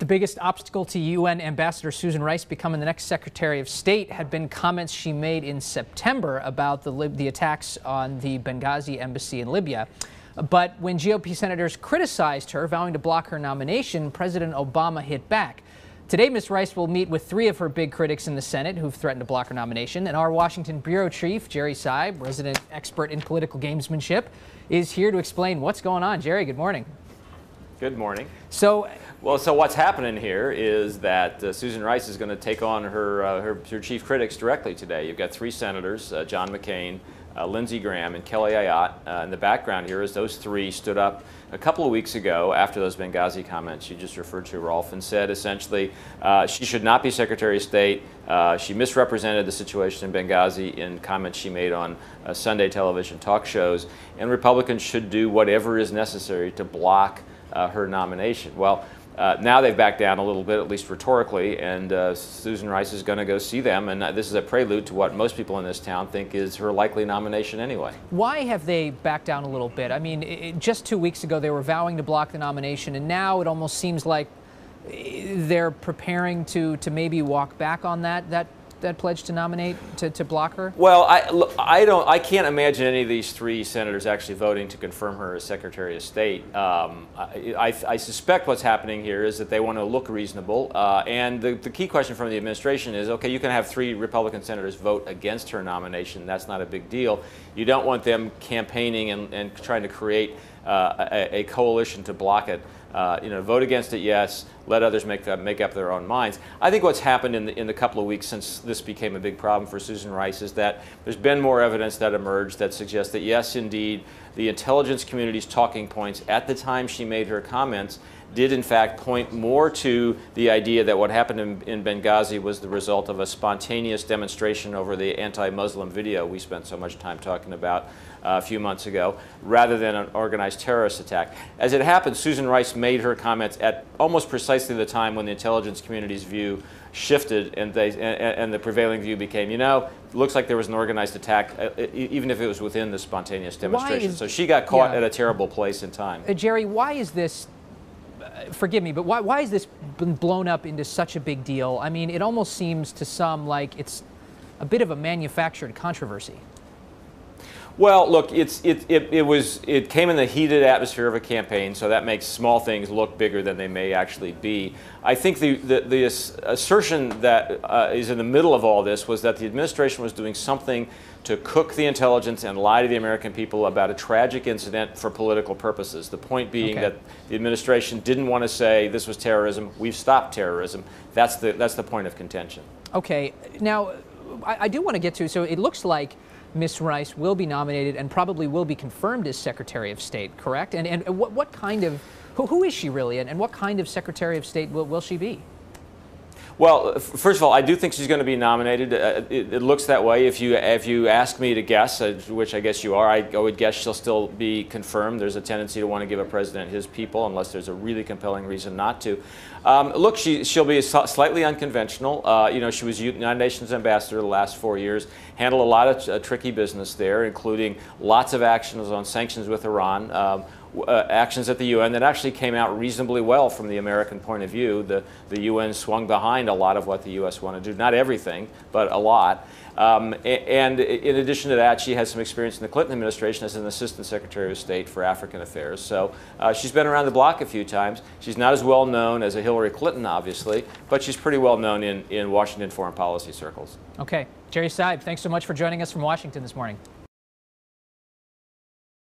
The biggest obstacle to UN Ambassador Susan Rice becoming the next Secretary of State had been comments she made in September about the attacks on the Benghazi embassy in Libya. But when GOP senators criticized her, vowing to block her nomination, President Obama hit back. Today, Ms. Rice will meet with three of her big critics in the Senate who've threatened to block her nomination. And our Washington bureau chief, Jerry Seib, resident expert in political gamesmanship, is here to explain what's going on. Jerry, good morning. Good morning. So what's happening here is that Susan Rice is going to take on her chief critics directly today. You've got three senators, John McCain, Lindsey Graham, and Kelly Ayotte. In the background here is those three stood up a couple of weeks ago after those Benghazi comments you just referred to, Rolf, and said essentially she should not be Secretary of State. She misrepresented the situation in Benghazi in comments she made on Sunday television talk shows, and Republicans should do whatever is necessary to block her nomination. Well, now they've backed down a little bit, at least rhetorically, and Susan Rice is going to go see them, and this is a prelude to what most people in this town think is her likely nomination anyway. Why have they backed down a little bit? I mean, just 2 weeks ago they were vowing to block the nomination, and now it almost seems like they're preparing to maybe walk back on that pledge to nominate, to block her? Well, I can't imagine any of these three senators actually voting to confirm her as Secretary of State. I suspect what's happening here is that they want to look reasonable, and the key question from the administration is, okay, you can have three Republican senators vote against her nomination. That's not a big deal. You don't want them campaigning and trying to create a coalition to block it. Vote against it, yes. Let others make up their own minds. I think what's happened in the couple of weeks since this became a big problem for Susan Rice is that there's been more evidence that emerged that suggests that, yes, indeed, the intelligence community's talking points at the time she made her comments did in fact point more to the idea that what happened in Benghazi was the result of a spontaneous demonstration over the anti-Muslim video we spent so much time talking about a few months ago, rather than an organized terrorist attack. As it happened, Susan Rice made her comments at almost precisely the time when the intelligence community's view shifted and the prevailing view became, it looks like there was an organized attack, even if it was within the spontaneous demonstration. So she got caught at a terrible place in time. Jerry, why is this, forgive me, but why has this been blown up into such a big deal? I mean, it almost seems to some like it's a bit of a manufactured controversy. Well, look, it came in the heated atmosphere of a campaign, so that makes small things look bigger than they may actually be. I think the assertion that is in the middle of all this was that the administration was doing something to cook the intelligence and lie to the American people about a tragic incident for political purposes. The point being that the administration didn't want to say this was terrorism. We've stopped terrorism. That's the point of contention. Okay. Now, I do want to get to, so it looks like Ms. Rice will be nominated and probably will be confirmed as Secretary of State, correct? And what kind of, who is she really, and what kind of Secretary of State will she be? Well, first of all, I do think she's going to be nominated. It looks that way. If you ask me to guess, which I guess you are, I would guess she'll still be confirmed. There's a tendency to want to give a president his people unless there's a really compelling reason not to. Look, she'll be slightly unconventional. She was United Nations ambassador the last 4 years, handled a lot of tricky business there, including lots of actions on sanctions with Iran. Actions at the UN that actually came out reasonably well from the American point of view. The UN swung behind a lot of what the U.S. wanted to do. Not everything, but a lot. And in addition to that, she has some experience in the Clinton administration as an Assistant Secretary of State for African Affairs. So she's been around the block a few times. She's not as well known as a Hillary Clinton, obviously, but she's pretty well known in Washington foreign policy circles. Okay. Jerry Seib, thanks so much for joining us from Washington this morning.